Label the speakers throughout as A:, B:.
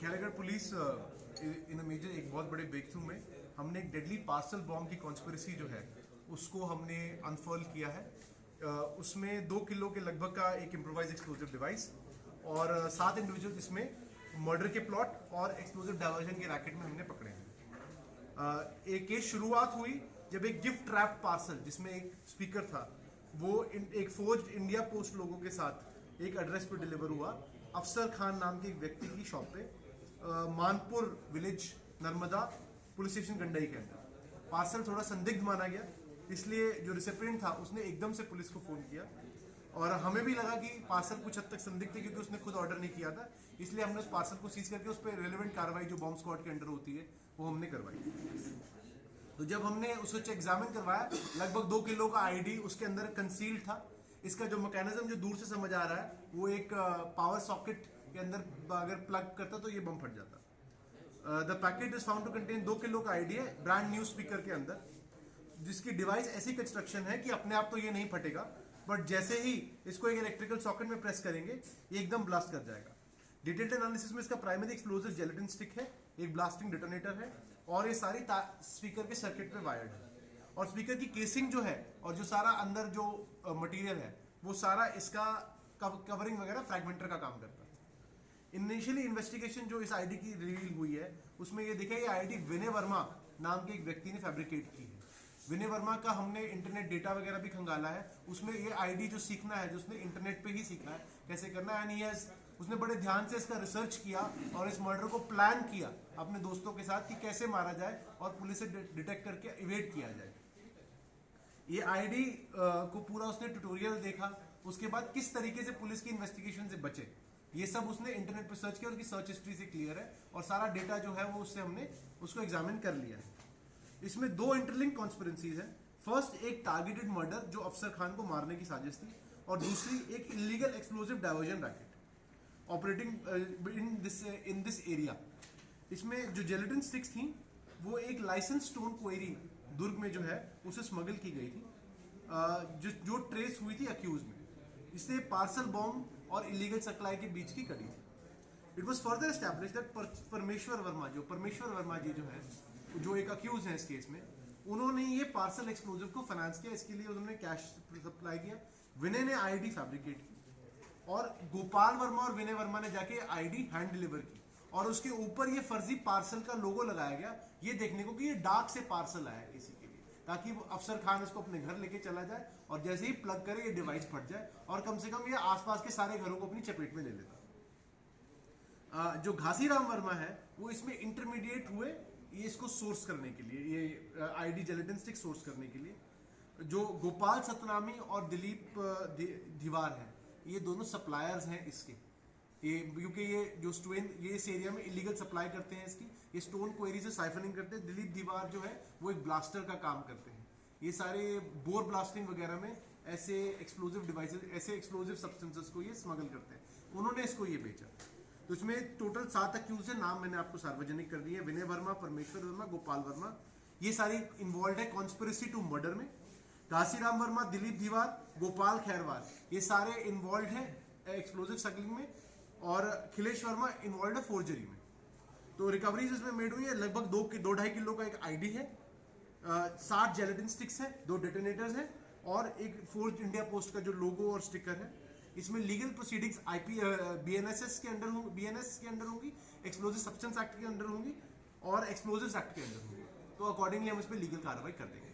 A: Khairagarh police इन major एक बहुत बड़े ब्रेक थ्रू में हमने एक डेडली पार्सल बॉम्ब की कॉन्स्पिरेसी जो है उसको हमने अनफर्ल किया है। उसमें 2 किलो के लगभग का एक इम्प्रोवाइज एक्सप्लोजिव डिवाइस और 7 इंडिविजुअल इसमें मर्डर के प्लॉट और एक्सप्लोजिव डायवर्जन के रैकेट में हमने पकड़े हैं। एक केस शुरुआत हुई जब एक गिफ्ट रैप पार्सल जिसमें एक स्पीकर था वो एक फोर्ज्ड इंडिया पोस्ट लोगों के साथ एक एड्रेस पर डिलीवर हुआ। अफसर खान नाम के एक व्यक्ति की शॉप पे Manpur village Narmada police station Gandai के अंदर पार्सल थोड़ा संदिग्ध माना गया, इसलिए जो रिसिपिएंट था उसने एकदम से पुलिस को फोन किया और हमें भी लगा कि पार्सल कुछ हद तक संदिग्ध है क्योंकि उसने खुद ऑर्डर नहीं किया था, इसलिए हमने उस पार्सल को सीज करके उस पर रेलेवेंट कार्रवाई जो बॉम्ब स्क्वाड के अंडर होती है वो हमने करवाई। तो जब हमने उसको एग्जामिन करवाया लगभग 2 किलो का आईडी उसके अंदर कंसील्ड था। इसका जो मैकेनिज्म जो दूर से समझ आ रहा है वो एक पावर सॉकेट के अंदर अगर प्लग करता तो ये बम फट जाता। The packet is found to contain 2 kilo का आईडी है ब्रांड न्यू स्पीकर के अंदर, जिसकी डिवाइस ऐसी कंस्ट्रक्शन है कि अपने आप तो ये नहीं फटेगा, बट जैसे ही इसको एक इलेक्ट्रिकल सॉकेट में प्रेस करेंगे ये एकदम ब्लास्ट कर जाएगा। डिटेल्ड एनालिसिस में इसका प्राइमरी एक्सप्लोजिव जेलेटिन स्टिक है, एक ब्लास्टिंग डिटोनेटर है और ये सारी स्पीकर के सर्किट पे वायर्ड है और स्पीकर की केसिंग जो है और जो सारा अंदर जो मटेरियल है वो सारा इसका कवरिंग वगैरह फ्रैगमेंटर का काम करता है। इनिशियली इन्वेस्टिगेशन जो इस आईडी की रिवील हुई है उसमें ये देखा ये आईडी विनय वर्मा नाम के एक व्यक्ति ने फैब्रिकेट की है। विनय वर्मा का हमने इंटरनेट डेटा वगैरह भी खंगाला है, उसमें ये आईडी जो सीखना है जो उसने इंटरनेट पे ही सीखा है कैसे करना है, एंड उसने बड़े ध्यान से इसका रिसर्च किया और इस मर्डर को प्लान किया अपने दोस्तों के साथ कि कैसे मारा जाए और पुलिस से डिटेक्ट करके इवेड किया जाए। ये आईडी को पूरा उसने ट्यूटोरियल देखा, उसके बाद किस तरीके से पुलिस की इन्वेस्टिगेशन से बचे ये सब उसने इंटरनेट पर सर्च किया, उसकी सर्च हिस्ट्री से क्लियर है और सारा डेटा जो है वो उससे हमने उसको एग्जामिन कर लिया है। इसमें 2 इंटरलिंक कॉन्स्पिरेसीज हैं। फर्स्ट एक टारगेटेड मर्डर जो अफसर खान को मारने की साजिश थी और दूसरी एक illegal explosive diversion racket operating in this area. इसमें जो जेलेटिन स्टिक्स थी वो एक लाइसेंस स्टोन क्वेरी दुर्ग में जो है उसे स्मगल की गई थी जो ट्रेस हुई थी अक्यूज में। इससे पार्सल बॉम्ब और इलीगल सप्लाई के बीच की कड़ी थी। It was further establish that परमेश्वर वर्मा जी जो है जो एक अक्यूज है इस केस में, उन्होंने ये पार्सल एक्सप्लोजिव को फाइनेंस किया, इसके लिए उन्होंने कैश सप्लाई किया। विनय ने आईडी फैब्रिकेट की और गोपाल वर्मा और विनय वर्मा ने जाके आईडी हैंड डिलीवर की और उसके ऊपर ये फर्जी पार्सल का लोगो लगाया गया ये देखने को कि ये डाक से पार्सल आया किसी के लिए, ताकि वो अफसर खान इसको अपने घर लेके चला जाए और जैसे ही प्लग करे ये डिवाइस फट जाए और कम से कम ये आसपास के सारे घरों को अपनी चपेट में ले लेता। जो घासीराम वर्मा है वो इसमें इंटरमीडिएट हुए ये इसको सोर्स करने के लिए, ये आईडी जेलेटिन स्टिक सोर्स करने के लिए। जो गोपाल सतनामी और दिलीप दीवार है ये दोनों सप्लायर्स हैं इसके, ये क्योंकि ये जो स्टोन ये इस एरिया में इलीगल सप्लाई करते हैं इसकी, ये स्टोन क्वेरी से साइफनिंग करते हैं। दिलीप दीवार जो है वो एक ब्लास्टर का काम करते हैं, ये सारे बोर ब्लास्टिंग वगैरह में ऐसे एक्सप्लोजिव डिवाइसेस ऐसे एक्सप्लोजिव सब्सटेंसेस को ये स्मगल करते हैं, उन्होंने इसको ये बेचा। तो इसमें टोटल 7 अक्यूज है, नाम मैंने आपको सार्वजनिक कर दिए, विनय वर्मा, परमेश्वर वर्मा, गोपाल वर्मा, ये सारी इन्वॉल्व है कॉन्स्पिरेसी टू मर्डर में। घासीराम वर्मा, दिलीप दीवार, गोपाल खैरवार ये सारे इन्वॉल्व है एक्सप्लोजिव स्मगलिंग में और खिलेश वर्मा इन्वॉल्व है फोर्जरी में। तो रिकवरीज इसमें मेड हुई है लगभग 2.5 किलो का एक आईडी है, 60 जेलेटिन स्टिक्स है, 2 डेटोनेटर्स हैं और एक फोर्ज इंडिया पोस्ट का जो लोगो और स्टिकर है। इसमें लीगल प्रोसीडिंग्स बीएनएस के अंडर होंगी, एक्सप्लोजिव सब्सटेंस एक्ट के अंडर होंगी और एक्सप्लोजिव्स एक्ट के अंडर होंगी, तो अकॉर्डिंगली हम इस पर लीगल कार्रवाई कर देंगे।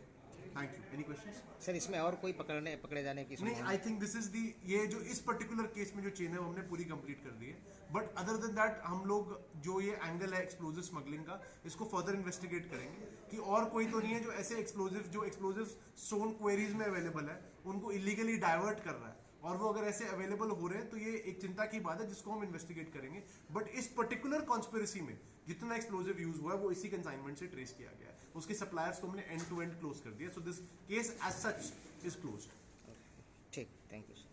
A: Thank you. Any questions
B: sir? इसमें और कोई पकड़े जाने की
A: नहीं, I think this is the ये जो इस पर्टिकुलर केस में जो चेन है वो हमने पूरी कंप्लीट कर दी है, बट अदर देन दैट हम लोग जो ये एंगल है एक्सप्लोजिव स्मगलिंग का इसको फर्दर इन्वेस्टिगेट करेंगे कि और कोई तो नहीं है जो ऐसे एक्सप्लोजिव स्टोन क्वेरीज में अवेलेबल है उनको इलीगली डाइवर्ट कर रहा है, और वो अगर ऐसे अवेलेबल हो रहे हैं तो ये एक चिंता की बात है जिसको हम इन्वेस्टिगेट करेंगे। बट इस पर्टिकुलर कॉन्स्पिरेसी में जितना एक्सप्लोजिव यूज हुआ है वो इसी कंसाइनमेंट से ट्रेस किया गया है, उसके सप्लायर्स को हमने एंड टू एंड क्लोज कर दिया। So this case as such is closed.
B: ठीक, थैंक यू सर।